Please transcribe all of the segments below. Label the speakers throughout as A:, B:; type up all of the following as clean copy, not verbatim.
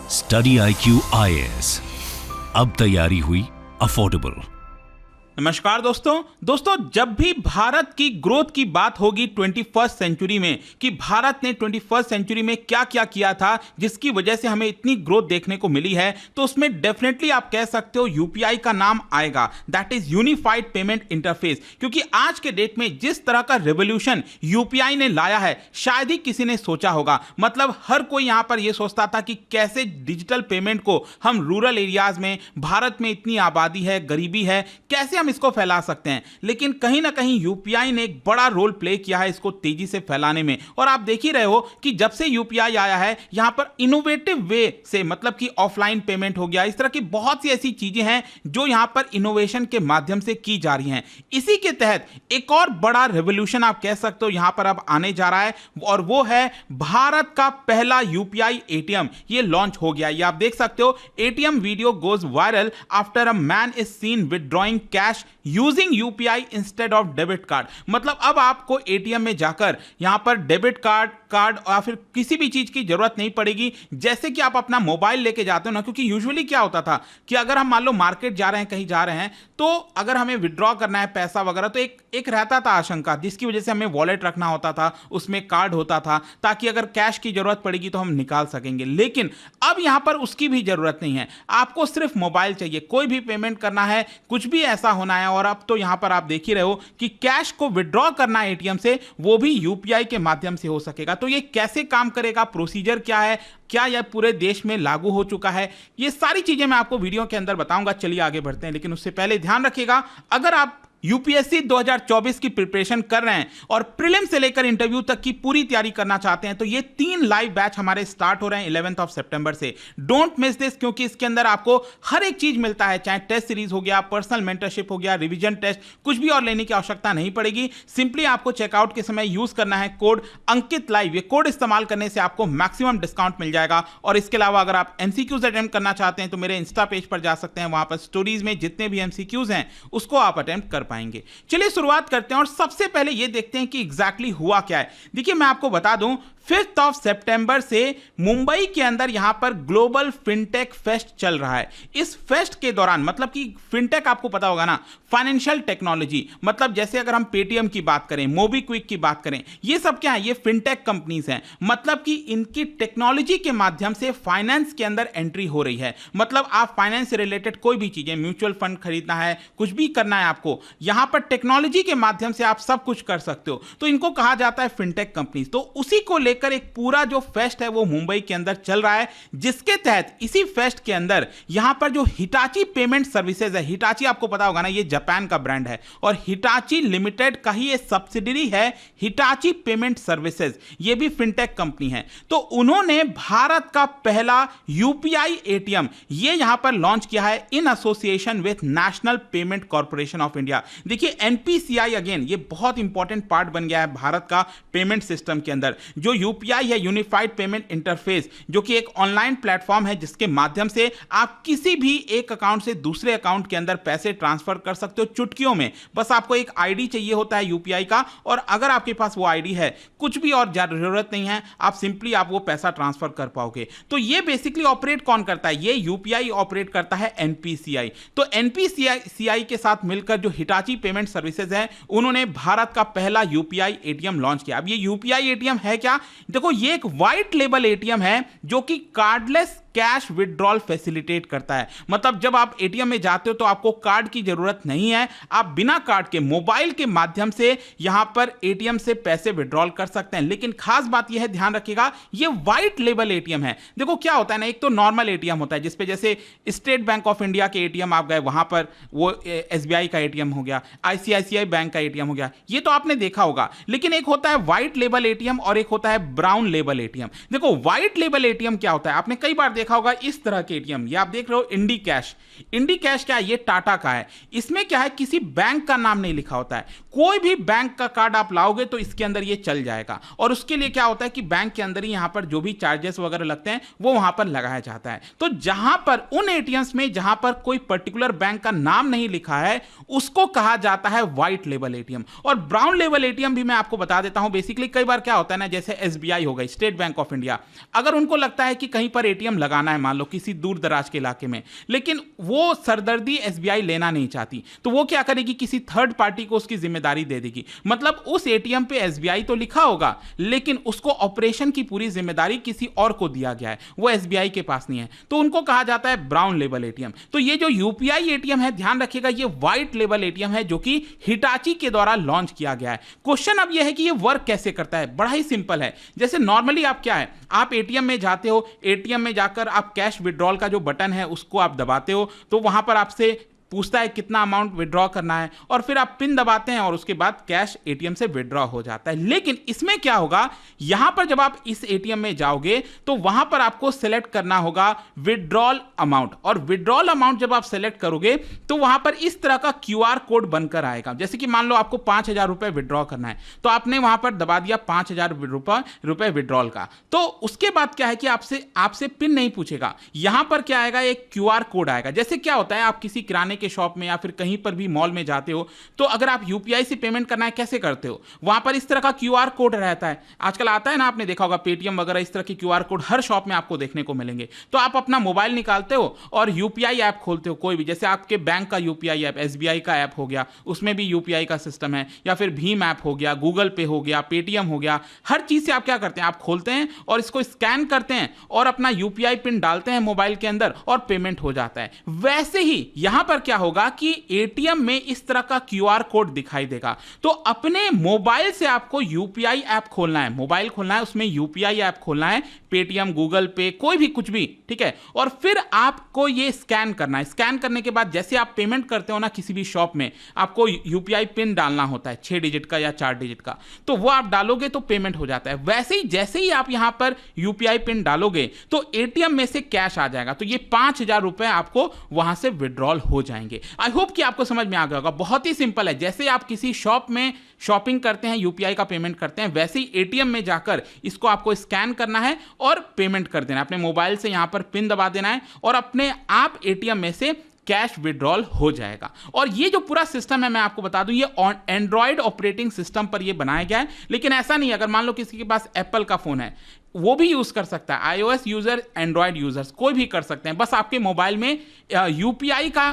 A: Study IQ IAS, अब तैयारी हुई अफोर्डेबल।
B: नमस्कार दोस्तों, जब भी भारत की ग्रोथ की बात होगी 21st सेंचुरी में कि भारत ने 21st सेंचुरी में क्या क्या किया था जिसकी वजह से हमें इतनी ग्रोथ देखने को मिली है, तो उसमें डेफिनेटली आप कह सकते हो यूपीआई का नाम आएगा। That is unified payment interface. क्योंकि आज के डेट में जिस तरह का रेवोल्यूशन यूपीआई ने लाया है शायद ही किसी ने सोचा होगा। मतलब हर कोई यहां पर यह सोचता था कि कैसे डिजिटल पेमेंट को हम रूरल एरियाज में, भारत में इतनी आबादी है, गरीबी है, कैसे इसको फैला सकते हैं। लेकिन कहीं ना कहीं यूपीआई ने एक बड़ा रोल प्ले किया है इसको तेजी से फैलाने में। और आप देख ही रहे हो कि जब से यूपीआई आया है यहां पर इनोवेटिव वे से, मतलब कि ऑफलाइन पेमेंट हो गया, इस तरह की बहुत सी ऐसी चीजें हैं जो यहां पर इनोवेशन के माध्यम से की जा रही हैं। इसी के तहत एक और बड़ा रेवोल्यूशन आप कह सकते हो यहां पर अब आने जा रहा है, और वो है भारत का पहला यूपीआई एटीएम। ये लॉन्च हो गया। ये आप देख सकते हो, ATM video goes viral after a man is seen withdrawing cash using UPI instead of debit card. मतलब अब आपको एटीएम में जाकर यहां पर डेबिट कार्ड या फिर किसी भी चीज की जरूरत नहीं पड़ेगी। जैसे कि आप अपना मोबाइल लेके जाते हो ना, क्योंकि यूजुअली क्या होता था कि अगर हम मान लो मार्केट जा रहे हैं, कहीं जा रहे हैं, तो अगर हमें विड्रॉ करना है पैसा वगैरह, तो एक रहता था आशंका, जिसकी वजह से हमें वॉलेट रखना होता था, उसमें कार्ड होता था, ताकि अगर कैश की जरूरत पड़ेगी तो हम निकाल सकेंगे। लेकिन अब यहां पर उसकी भी जरूरत नहीं है। आपको सिर्फ मोबाइल चाहिए, कोई भी पेमेंट करना है, कुछ भी ऐसा होना है। और अब तो यहां पर आप देख ही रहे हो कि कैश को विड्रॉ करना है एटीएम से, वो भी यूपीआई के माध्यम से हो सकेगा। तो ये कैसे काम करेगा, प्रोसीजर क्या है, क्या यह पूरे देश में लागू हो चुका है, ये सारी चीजें मैं आपको वीडियो के अंदर बताऊंगा। चलिए आगे बढ़ते हैं, लेकिन उससे पहले ध्यान रखिएगा, अगर आप यूपीएससी 2024 की प्रिपरेशन कर रहे हैं और प्रीलिम से लेकर इंटरव्यू तक की पूरी तैयारी करना चाहते हैं, तो ये 3 लाइव बैच हमारे स्टार्ट हो रहे हैं 11th ऑफ सितंबर से। डोंट मिस दिस, क्योंकि इसके अंदर आपको हर एक चीज मिलता है, चाहे टेस्ट सीरीज हो गया, पर्सनल मेंटरशिप हो गया, रिवीजन टेस्ट, कुछ भी और लेने की आवश्यकता नहीं पड़ेगी। सिंपली आपको चेकआउट के समय यूज करना है कोड अंकित लाइव। ये कोड इस्तेमाल करने से आपको मैक्सिमम डिस्काउंट मिल जाएगा। और इसके अलावा अगर आप एमसीक्यूज अटेम्प्ट करना चाहते हैं तो मेरे इंस्टा पेज पर जा सकते हैं, वहां पर स्टोरीज में जितने भी एमसीक्यूज हैं उसको आप अटेम्प्ट कर पाएंगे। चलिए शुरुआत करते हैं और सबसे पहले यह देखते हैं कि एग्जैक्टली हुआ क्या है। देखिए मैं आपको बता दूं, 5th ऑफ सितंबर से मुंबई के अंदर यहां पर ग्लोबल फिनटेक फेस्ट चल रहा है। इस फेस्ट के दौरान, मतलब कि फिनटेक आपको पता होगा ना, फाइनेंशियल टेक्नोलॉजी, मतलब जैसे अगर हम पेटीएम की बात करें, मोबीक्विक की बात करें, ये सब क्या है, ये फिनटेक कंपनीज हैं। मतलब कि इनकी टेक्नोलॉजी के माध्यम से फाइनेंस के अंदर एंट्री हो रही है। मतलब आप फाइनेंस से रिलेटेड कोई भी चीजें, म्यूचुअल फंड खरीदना है, कुछ भी करना है आपको, यहां पर टेक्नोलॉजी के माध्यम से आप सब कुछ कर सकते हो, तो इनको कहा जाता है फिनटेक कंपनीज। तो उसी को लेकर एक पूरा जो फेस्ट है वो मुंबई के अंदर चल रहा है, जिसके तहत इसी फेस्ट के अंदर यहां पर जो हिटाची पेमेंट सर्विसेज है, हिटाची आपको पता होगा ना, ये जापान का ब्रांड है और हिटाची लिमिटेड का ही ये सब्सिडरी है हिटाची पेमेंट सर्विसेज, ये भी फिनटेक कंपनी है। तो उन्होंने भारत का पहला यूपीआई एटीएम ये यहां पर लॉन्च किया है in association with national payment corporation of India. देखिए एनपीसीआई अगेन ये बहुत इंपॉर्टेंट पार्ट बन गया है भारत का पेमेंट सिस्टम के अंदर। जो यूपीआई है, यूनिफाइड पेमेंट इंटरफेस, जो कि एक ऑनलाइन प्लेटफॉर्म है जिसके माध्यम से आप किसी भी एक अकाउंट से दूसरे अकाउंट के अंदर पैसे ट्रांसफर कर सकते हो चुटकियों में। बस आपको एक आईडी चाहिए होता है यूपीआई का, और अगर आपके पास वो आईडी है, कुछ भी और जरूरत नहीं है, आप सिंपली आप वो पैसा ट्रांसफर कर पाओगे। तो ये बेसिकली ऑपरेट कौन करता है, ये यूपीआई ऑपरेट करता है एनपीसीआई। तो एनपीसीआई के साथ मिलकर जो हिटाची पेमेंट सर्विसेज है, उन्होंने भारत का पहला यूपीआई एटीएम लॉन्च किया। अब ये यूपीआई एटीएम है क्या, देखो ये एक व्हाइट लेबल एटीएम है जो कि कार्डलेस कैश विड्रॉल फैसिलिटेट करता है। मतलब जब आप एटीएम में जाते हो तो आपको कार्ड की जरूरत नहीं है, आप बिना कार्ड के मोबाइल के माध्यम से यहां पर एटीएम से पैसे विड्रॉल कर सकते हैं। लेकिन खास बात यह है, ध्यान रखिएगा, ये व्हाइट लेबल एटीएम है। देखो क्या होता है ना, एक तो नॉर्मल एटीएम होता है जिसपे जैसे स्टेट बैंक ऑफ इंडिया के एटीएम आप गए, वहां पर वो एसबीआई का एटीएम हो गया, आईसीआईसीआई बैंक का एटीएम हो गया, ये तो आपने देखा होगा। लेकिन एक होता है व्हाइट लेबल एटीएम और एक होता है ब्राउन लेबल एटीएम। देखो व्हाइट लेबल एटीएम क्या होता है, आपने कई बार देखा होगा इस तरह के एटीएम, ये आप देख रहे हो इंडी कैश। इंडी कैश क्या है, ये टाटा का है। इसमें क्या है, किसी बैंक का नाम नहीं लिखा होता है, कोई भी बैंक का कार्ड आप लाओगे तो इसके अंदर ये चल जाएगा। और उसके लिए क्या होता है कि बैंक के अंदर ही यहां पर जो भी चार्जेस वगैरह लगते हैं वो वहां पर लगाया जाता है। तो जहां पर उन एटीएम्स में जहां पर कोई पर्टिकुलर बैंक का नाम नहीं लिखा है उसको कहा जाता है व्हाइट लेबल एटीएम। और ब्राउन लेबल एटीएम भी मैं आपको बता देता हूं। बेसिकली कई बार क्या होता है ना, जैसे एसबीआई हो गई, स्टेट बैंक ऑफ इंडिया, अगर उनको लगता है कि कहीं पर एटीएम लगाना है, मान लो किसी दूर दराज के इलाके में, लेकिन वो सरदर्दी एसबीआई लेना नहीं चाहती, तो वो क्या करेगी, किसी थर्ड पार्टी को उसकी जिम्मेदारी दे देगी। मतलब उस एटीएम पे एसबीआई तो लिखा होगा लेकिन उसको ऑपरेशन की पूरी जिम्मेदारी किसी और को दिया गया है, वो एसबीआई के पास नहीं है, तो उनको कहा जाता है ब्राउन लेबल एटीएम। तो ये जो यूपीआई एटीएम है, ध्यान रखिएगा, ये व्हाइट लेबल एटीएम है जो कि हिटाची के द्वारा लॉन्च किया गया है। क्वेश्चन अब यह है कि ये वर्क कैसे करता है। बड़ा ही सिंपल है। जैसे नॉर्मली आप क्या है, आप एटीएम में जाते हो, एटीएम में जाकर आप कैश विड्रॉल का जो बटन है उसको आप दबाते हो, तो वहां पर आपसे पूछता है कितना अमाउंट विड्रॉ करना है, और फिर आप पिन दबाते हैं और उसके बाद कैश एटीएम से विड्रॉ हो जाता है। लेकिन इसमें क्या होगा, यहां पर जब आप इस एटीएम में जाओगे तो वहां पर आपको सेलेक्ट करना होगा विड्रॉल अमाउंट, और विड्रॉल अमाउंट जब आप सेलेक्ट करोगे तो वहां पर इस तरह का क्यूआर कोड बनकर आएगा। जैसे कि मान लो आपको 5,000 रुपए विड्रॉ करना है, तो आपने वहां पर दबा दिया 5,000 रुपए विड्रॉल का। तो उसके बाद क्या है कि आपसे पिन नहीं पूछेगा, यहां पर क्या आएगा, एक क्यूआर कोड आएगा। जैसे क्या होता है, आप किसी किराने के शॉप में या फिर कहीं पर भी मॉल में जाते हो, तो अगर आप यूपीआई से पेमेंट करना है, कैसे करते हो, वहां पर इस तरह का क्यूआर कोड रहता है। आजकल आता है ना, आपने देखा होगा पेटीएम वगैरह, इस तरह के क्यूआर कोड हर शॉप में आपको देखने को मिलेंगे। तो आप अपना मोबाइल निकालते हो और यूपीआई ऐप खोलते हो, कोई भी, जैसे आपके बैंक का यूपीआई ऐप, एसबीआई का ऐप हो गया, उसमें भी यूपीआई का सिस्टम है, या फिर भीम ऐप हो गया, गूगल पे हो गया, पेटीएम हो गया, हर चीज से आप क्या करते हैं, आप खोलते हैं और इसको स्कैन करते हैं और अपना यूपीआई पिन डालते हैं मोबाइल के अंदर और पेमेंट हो जाता है। वैसे ही यहां पर क्या होगा कि एटीएम में इस तरह का क्यूआर कोड दिखाई देगा। तो अपने मोबाइल से आपको यूपीआई ऐप खोलना है, मोबाइल खोलना है, उसमें यूपीआई ऐप खोलना है, पेटीएम, गूगल पे, कोई भी, कुछ भी, ठीक है। और फिर आपको ये स्कैन करना है। स्कैन करने के बाद जैसे आप पेमेंट करते हो ना किसी भी शॉप में, आपको यूपीआई पिन डालना होता है, 6 डिजिट का या 4 डिजिट का, तो वो आप डालोगे तो पेमेंट हो जाता है। वैसे ही जैसे ही आप यहां पर यूपीआई पिन डालोगे तो एटीएम में से कैश आ जाएगा, तो ये 5,000 रुपए आपको वहां से विड्रॉल हो जाएंगे। आई होप कि आपको समझ में आ गया होगा। बहुत ही सिंपल है। जैसे आप किसी शॉप में शॉपिंग करते हैं, यूपीआई का पेमेंट करते हैं, वैसे ही एटीएम में जाकर इसको आपको स्कैन करना है और पेमेंट कर देना है। अपने मोबाइल से यहां पर पिन दबा देना है और अपने आप एटीएम में से कैश विड्रॉल हो जाएगा। और ये जो पूरा सिस्टम है, मैं आपको बता दूं, ये एंड्रॉयड ऑपरेटिंग सिस्टम पर ये बनाया गया है। लेकिन ऐसा नहीं, अगर मान लो किसी के पास एप्पल का फोन है, वो भी यूज कर सकता है। आईओएस यूजर, एंड्रॉयड यूजर्स, कोई भी कर सकते हैं। बस आपके मोबाइल में यूपीआई का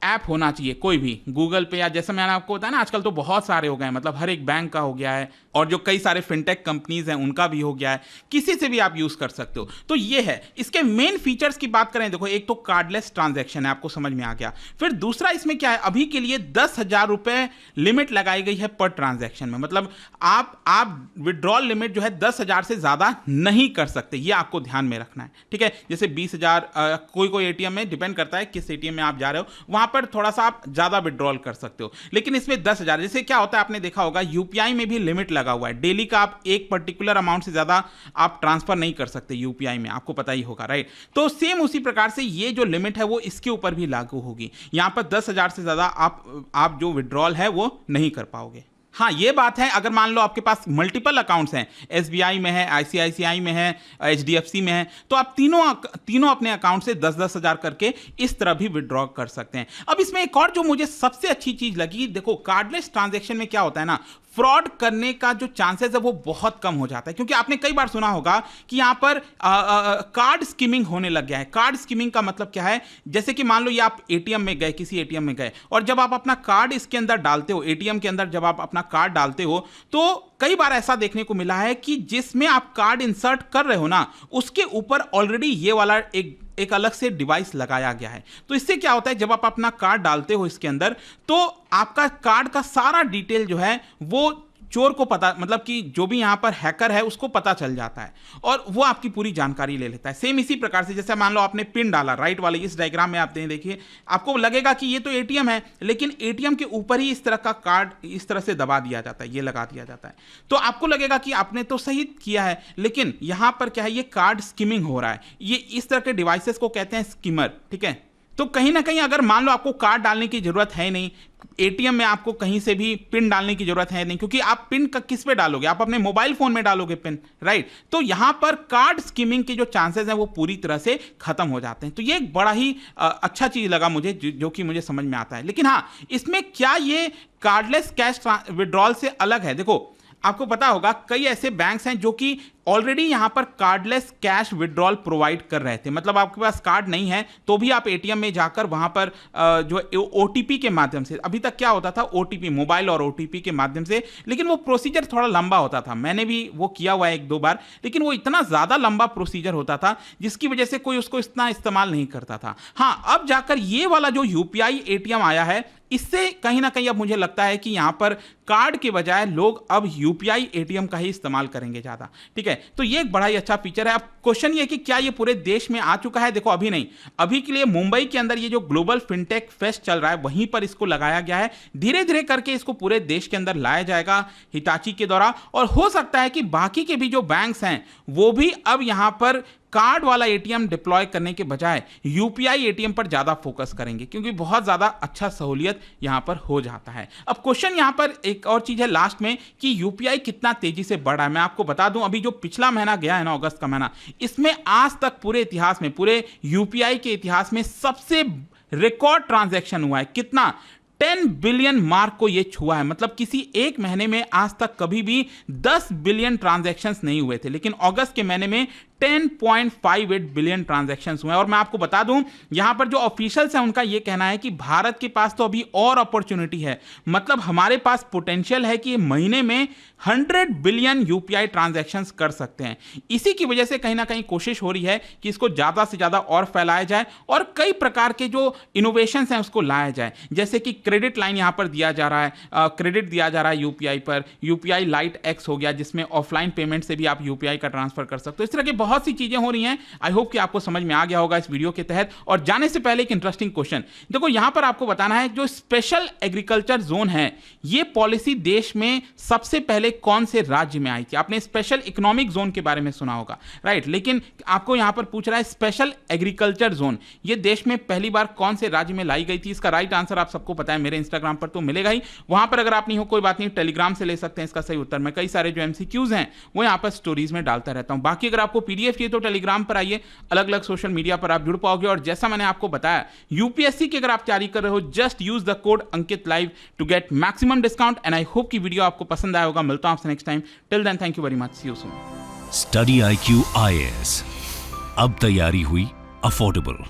B: ऐप होना चाहिए, कोई भी, गूगल पे, या जैसे मैंने आपको बताया ना, आजकल तो बहुत सारे हो गए हैं, मतलब हर एक बैंक का हो गया है, और जो कई सारे फिनटेक कंपनीज हैं उनका भी हो गया है, किसी से भी आप यूज कर सकते हो। तो ये है इसके मेन फीचर्स की बात करें, देखो, एक तो कार्डलेस ट्रांजैक्शन है, आपको समझ में आ गया। फिर दूसरा इसमें क्या है, अभी के लिए 10,000 रुपए लिमिट लगाई गई है पर ट्रांजैक्शन में। मतलब आप विड्रॉल लिमिट जो है 10,000 से ज्यादा नहीं कर सकते, ये आपको ध्यान में रखना है, ठीक है। जैसे 20,000, कोई एटीएम में, डिपेंड करता है किस एटीएम में आप जा रहे हो, वहां पर थोड़ा सा आप ज्यादा विड्रॉल कर सकते हो। लेकिन इसमें 10,000, जैसे क्या होता है, आपने देखा होगा यूपीआई में भी लिमिट लगा हुआ है, डेली का आप एक पर्टिकुलर अमाउंट से ज्यादा आप ट्रांसफर नहीं कर सकते यूपीआई में, आपको पता ही होगा, राइट। तो सेम उसी प्रकार से ये जो लिमिट है वो इसके ऊपर भी लागू होगी। यहां पर 10,000 से ज्यादा आप जो विड्रॉल है वो नहीं कर पाओगे। हाँ, ये बात है, अगर मान लो आपके पास मल्टीपल अकाउंट्स हैं, एसबीआई में है, आईसीआईसीआई में है, एचडीएफसी में है, तो आप तीनों अपने अकाउंट से 10-10 हज़ार करके इस तरह भी विड्रॉ कर सकते हैं। अब इसमें एक और जो मुझे सबसे अच्छी चीज लगी, देखो, कार्डलेस ट्रांजैक्शन में क्या होता है ना, फ्रॉड करने का जो चांसेस है वो बहुत कम हो जाता है। क्योंकि आपने कई बार सुना होगा कि यहां पर कार्ड स्किमिंग होने लग गया है। कार्ड स्किमिंग का मतलब क्या है, जैसे कि मान लो ये आप एटीएम में गए, किसी एटीएम में गए, और जब आप अपना कार्ड इसके अंदर डालते हो, एटीएम के अंदर जब आप अपना कार्ड डालते हो, तो कई बार ऐसा देखने को मिला है कि जिसमें आप कार्ड इंसर्ट कर रहे हो ना, उसके ऊपर ऑलरेडी ये वाला एक अलग से डिवाइस लगाया गया है। तो इससे क्या होता है, जब आप अपना कार्ड डालते हो इसके अंदर, तो आपका कार्ड का सारा डिटेल जो है वो चोर को पता, मतलब कि जो भी यहां पर हैकर है उसको पता चल जाता है और वो आपकी पूरी जानकारी ले लेता है। सेम इसी प्रकार से, जैसे मान लो आपने पिन डाला, राइट वाले इस डायग्राम में आप देखिए, आपको लगेगा कि ये तो एटीएम है, लेकिन एटीएम के ऊपर ही इस तरह का कार्ड इस तरह से दबा दिया जाता है, ये लगा दिया जाता है। तो आपको लगेगा कि आपने तो सही किया है, लेकिन यहां पर क्या है, ये कार्ड स्किमिंग हो रहा है। ये इस तरह के डिवाइसेस को कहते हैं स्किमर, ठीक है। तो कहीं ना कहीं अगर मान लो आपको कार्ड डालने की जरूरत है नहीं, एटीएम में आपको कहीं से भी पिन डालने की जरूरत है नहीं, क्योंकि आप पिन का किस पे डालोगे, आप अपने मोबाइल फोन में डालोगे पिन, राइट। तो यहां पर कार्ड स्कीमिंग के जो चांसेस हैं वो पूरी तरह से खत्म हो जाते हैं। तो ये एक बड़ा ही अच्छा चीज लगा मुझे, जो कि मुझे समझ में आता है। लेकिन हाँ, इसमें क्या ये कार्डलेस कैश विड्रॉल से अलग है? देखो, आपको पता होगा कई ऐसे बैंक्स हैं जो कि ऑलरेडी यहां पर कार्डलेस कैश विड्रॉल प्रोवाइड कर रहे थे। मतलब आपके पास कार्ड नहीं है तो भी आप एटीएम में जाकर वहां पर जो ओटीपी के माध्यम से, अभी तक क्या होता था, ओटीपी, मोबाइल और ओटीपी के माध्यम से, लेकिन वो प्रोसीजर थोड़ा लंबा होता था। मैंने भी वो किया हुआ है 1-2 बार, लेकिन वो इतना ज्यादा लंबा प्रोसीजर होता था जिसकी वजह से कोई उसको इतना इस्तेमाल नहीं करता था। हाँ, अब जाकर ये वाला जो यूपीआई एटीएम आया है, इससे कहीं ना कहीं अब मुझे लगता है कि यहां पर कार्ड के बजाय लोग अब यूपीआई एटीएम का ही इस्तेमाल करेंगे ज्यादा, ठीक है। तो ये एक बड़ा ही अच्छा फीचर है। अब क्वेश्चन ये कि क्या ये पूरे देश में आ चुका है? देखो, अभी नहीं, अभी के लिए मुंबई के अंदर ये जो ग्लोबल फिनटेक फेस्ट चल रहा है वहीं पर इसको लगाया गया है। धीरे धीरे करके इसको पूरे देश के अंदर लाया जाएगा हिताची के द्वारा, और हो सकता है कि बाकी के भी जो बैंक्स हैं वो भी अब यहां पर कार्ड वाला एटीएम डिप्लॉय करने के बजाय यूपीआई एटीएम पर ज्यादा फोकस करेंगे, क्योंकि बहुत ज्यादा अच्छा सहूलियत यहां पर हो जाता है। अब क्वेश्चन यहां पर एक और चीज है लास्ट में कि यूपीआई कितना तेजी से बढ़ा है। मैं आपको बता दूं, अभी जो पिछला महीना गया है ना, अगस्त का महीना, इसमें आज तक पूरे इतिहास में, पूरे यूपीआई के इतिहास में सबसे रिकॉर्ड ट्रांजैक्शन हुआ है। कितना? 10 बिलियन मार्क को यह छुआ है। मतलब किसी एक महीने में आज तक कभी भी 10 बिलियन ट्रांजैक्शंस नहीं हुए थे, लेकिन अगस्त के महीने में 10.58 बिलियन ट्रांजैक्शंस हुए। और मैं आपको बता दूं, यहां पर जो ऑफिशियल्स हैं उनका यह कहना है कि भारत के पास तो अभी और अपॉर्चुनिटी है। मतलब हमारे पास पोटेंशियल है कि महीने में 100 बिलियन यूपीआई ट्रांजैक्शंस कर सकते हैं। इसी की वजह से कहीं ना कहीं कोशिश हो रही है कि इसको ज्यादा से ज्यादा और फैलाया जाए और कई प्रकार के जो इनोवेशंस हैं उसको लाया जाए। जैसे कि क्रेडिट लाइन यहां पर दिया जा रहा है, क्रेडिट दिया जा रहा है यूपीआई पर, यूपीआई लाइट एक्स हो गया जिसमें ऑफलाइन पेमेंट से भी आप यूपीआई का ट्रांसफर कर सकते हो। इस तरह के बहुत सी चीजें हो रही हैं। आई होप कि आपको समझ में आ गया होगा इस वीडियो के तहत। और जाने से पहले एक इंटरेस्टिंग क्वेश्चन, देखो यहां पर आपको बताना है, जो स्पेशल एग्रीकल्चर जोन है, ये पॉलिसी देश में सबसे पहले कौन से राज्य में आई थी? आपने स्पेशल इकोनॉमिक जोन के बारे में सुना होगा, राइट। लेकिन आपको यहां पर पूछ रहा है स्पेशल एग्रीकल्चर जोन ये देश में पहली बार कौन से राज्य में लाई गई थी? इसका राइट आंसर आप सबको पता है, मेरे इंस्टाग्राम पर तो मिलेगा ही। वहां पर अगर आप नहीं हो कोई बात नहीं, टेलीग्राम से ले सकते हैं इसका सही उत्तर। मैं कई सारे जो एमसीक्यूज हैं वो यहां पर स्टोरीज में डालता रहता हूं। बाकी अगर आपको पीडीएफ चाहिए तो टेलीग्राम पर आइए, अलग अलग सोशल मीडिया पर आप जुड़ पाओगे। और जैसा मैंने आपको बताया, यूपीएससी की अगर आप तैयारी कर रहे हो, just use the code Ankit live to get maximum discount. And I hope कि वीडियो आपको पसंद आया होगा। मिलता हूं आपसे next time. Till then, thank you very much, see you soon.
A: Study IQ IAS, अब तैयारी हुई अफोर्डेबल।